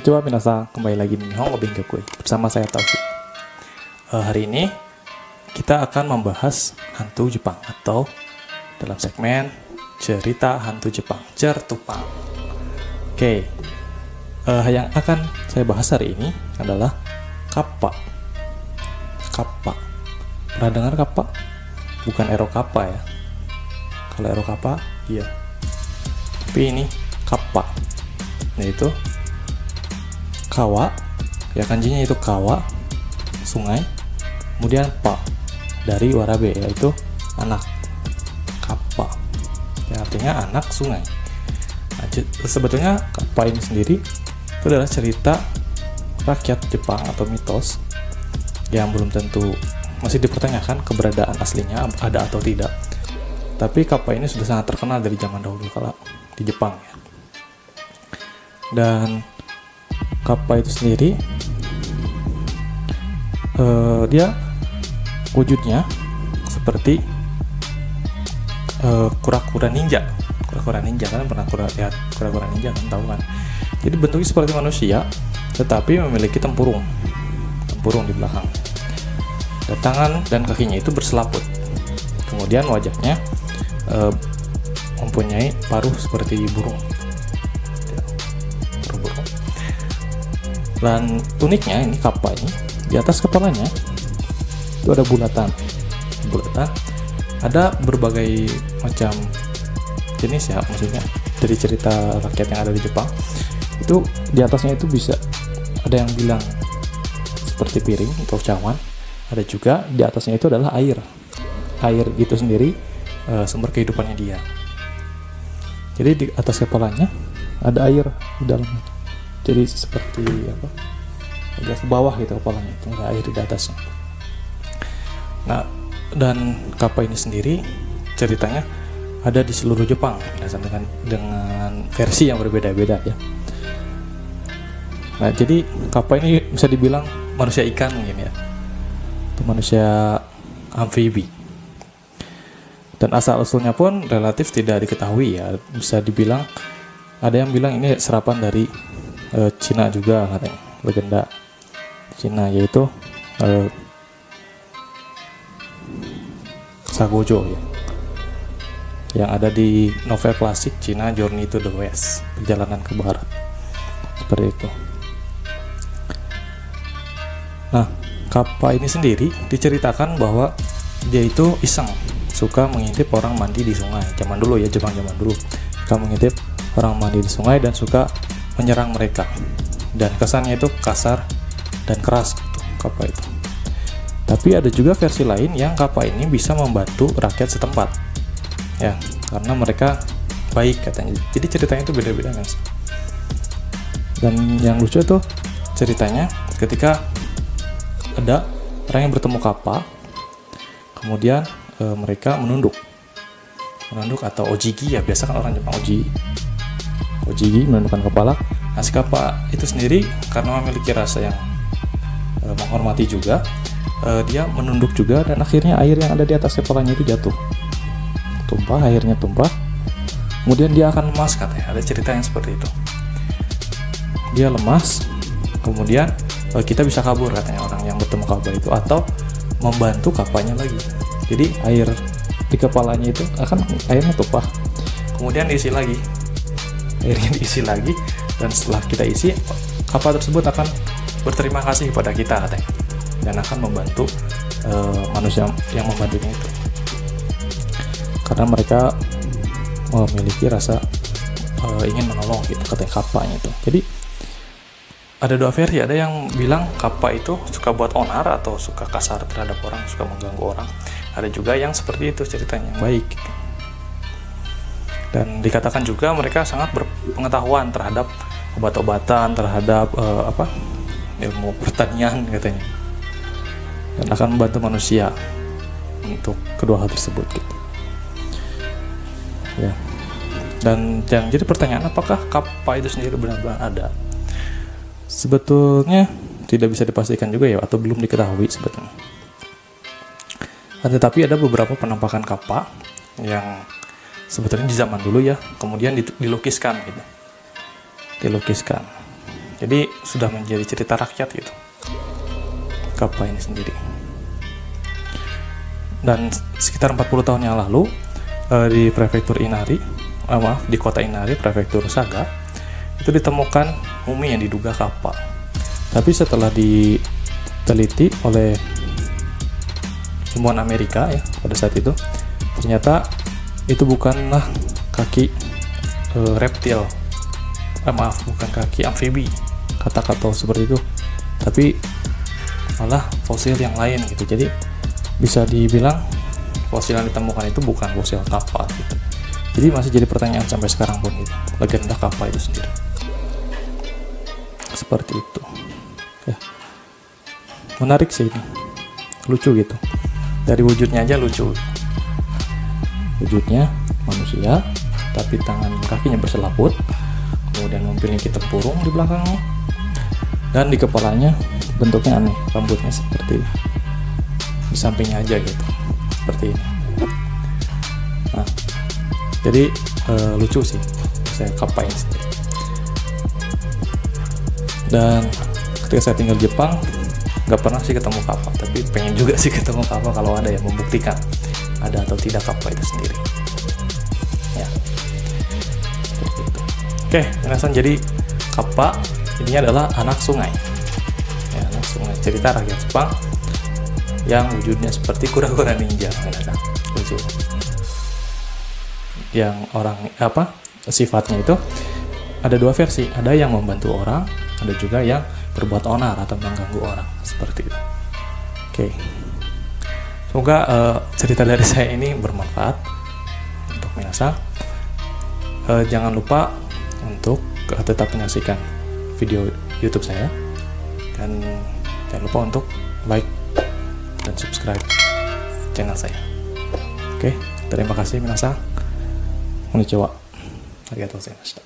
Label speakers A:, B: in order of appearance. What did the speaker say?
A: Konnichiwa minasan, kembali lagi di Nihongo Benkyokui bersama saya Taufik. Hari ini kita akan membahas hantu Jepang atau dalam segmen cerita hantu Jepang, Certupang. Oke, yang akan saya bahas hari ini adalah kappa. Kappa, pernah dengar kappa? Bukan ero kappa ya. Kalau ero kappa, iya. Tapi ini kappa, yaitu kawa, ya kanjinya itu kawa, sungai, kemudian pa dari warabe, yaitu anak, kappa, yang artinya anak sungai. Nah, sebetulnya kappa ini sendiri itu adalah cerita rakyat Jepang atau mitos yang belum tentu, masih dipertanyakan keberadaan aslinya ada atau tidak. Tapi kappa ini sudah sangat terkenal dari zaman dahulu kala di Jepang ya. Dan kappa itu sendiri dia wujudnya seperti kura-kura ninja. Kura-kura ninja, kan pernah lihat kura-kura ninja kan, tahu kan? Jadi bentuknya seperti manusia tetapi memiliki tempurung di belakang. Dan tangan dan kakinya itu berselaput. Kemudian wajahnya mempunyai paruh seperti burung. Dan uniknya ini kappa ini, di atas kepalanya itu ada bulatan, ada berbagai macam jenis ya, maksudnya dari cerita rakyat yang ada di Jepang itu di atasnya itu bisa ada yang bilang seperti piring atau cawan, ada juga di atasnya itu adalah air itu sendiri sumber kehidupannya dia. Jadi di atas kepalanya ada air di dalamnya, jadi seperti apa, agak ke bawah gitu kepalanya, itu ada air di atasnya. Nah, dan kappa ini sendiri ceritanya ada di seluruh Jepang dengan versi yang berbeda-beda ya. Nah, jadi kappa ini bisa dibilang manusia ikan mungkin ya, itu manusia amfibi. Dan asal-usulnya pun relatif tidak diketahui ya, bisa dibilang ada yang bilang ini serapan dari Cina juga katanya, legenda Cina, yaitu Sagojo ya, yang ada di novel klasik Cina Journey to the West, perjalanan ke barat, seperti itu. Nah, kappa ini sendiri diceritakan bahwa dia itu iseng, suka mengintip orang mandi di sungai. Zaman dulu ya, Jepang zaman dulu, suka mengintip orang mandi di sungai dan suka menyerang mereka, dan kesannya itu kasar dan keras gitu, kappa itu. Tapi ada juga versi lain yang kappa ini bisa membantu rakyat setempat ya, karena mereka baik katanya. Jadi ceritanya itu beda-beda guys. Dan yang lucu tuh ceritanya ketika ada orang yang bertemu kappa, kemudian mereka menunduk atau ojigi ya, biasa kan orang Jepang ojigi menundukkan kepala. Nah, si kappa itu sendiri karena memiliki rasa yang menghormati juga, dia menunduk juga, dan akhirnya air yang ada di atas kepalanya itu jatuh, airnya tumpah, kemudian dia akan lemas katanya, ada cerita yang seperti itu. Dia lemas, kemudian kita bisa kabur katanya, orang yang bertemu kappa itu, atau membantu kappanya lagi. Jadi air di kepalanya itu airnya tumpah, kemudian diisi lagi, airnya diisi lagi, dan setelah kita isi, kappa tersebut akan berterima kasih kepada kita katanya, dan akan membantu manusia yang membantunya itu, karena mereka memiliki rasa ingin menolong gitu, katanya kappanya itu. Jadi ada dua versi, ada yang bilang kappa itu suka buat onar atau suka kasar terhadap orang, suka mengganggu orang. Ada juga yang seperti itu ceritanya, yang baik gitu. Dan dikatakan juga mereka sangat berpengetahuan terhadap obat-obatan, terhadap ilmu pertanian katanya, dan akan membantu manusia untuk kedua hal tersebut gitu ya. Dan jadi pertanyaan, apakah kappa itu sendiri benar-benar ada? Sebetulnya tidak bisa dipastikan juga ya, atau belum diketahui sebetulnya. Tetapi ada beberapa penampakan kappa yang sebetulnya di zaman dulu ya, kemudian dilukiskan gitu, Jadi sudah menjadi cerita rakyat gitu, Kappa ini sendiri. Dan sekitar 40 tahun yang lalu di prefektur Inari, di kota Inari, prefektur Saga, itu ditemukan mumi yang diduga Kappa. Tapi setelah diteliti oleh ilmuwan Amerika ya pada saat itu, ternyata itu bukanlah kaki reptil, bukan kaki amfibi, kata-kata seperti itu, tapi malah fosil yang lain gitu. Jadi bisa dibilang fosil yang ditemukan itu bukan fosil Kappa gitu. Jadi masih jadi pertanyaan sampai sekarang pun gitu, legenda Kappa itu sendiri. Seperti itu ya. Menarik sih ini, lucu gitu. Dari wujudnya aja lucu. Wujudnya manusia, tapi tangan kakinya berselaput, kemudian memiliki tempurung di belakangnya, dan di kepalanya bentuknya aneh, rambutnya seperti di sampingnya aja gitu, seperti ini. Nah, jadi lucu sih saya Kappa ini sendiri. Dan ketika saya tinggal di Jepang, nggak pernah sih ketemu Kappa, tapi pengen juga sih ketemu Kappa kalau ada yang membuktikan ada atau tidak Kappa itu sendiri ya. Oke, minasan, jadi Kappa ini adalah anak sungai ya, anak sungai, cerita rakyat Jepang yang wujudnya seperti kura-kura ninja, lucu. Yang orang sifatnya itu ada dua versi, ada yang membantu orang, ada juga yang berbuat onar atau mengganggu orang, seperti itu. Oke, semoga cerita dari saya ini bermanfaat untuk minasan. Jangan lupa untuk tetap menyaksikan video YouTube saya, dan jangan lupa untuk like dan subscribe channel saya. Oke, terima kasih minasan. Konnichiwa. Arigatou gozaimashita.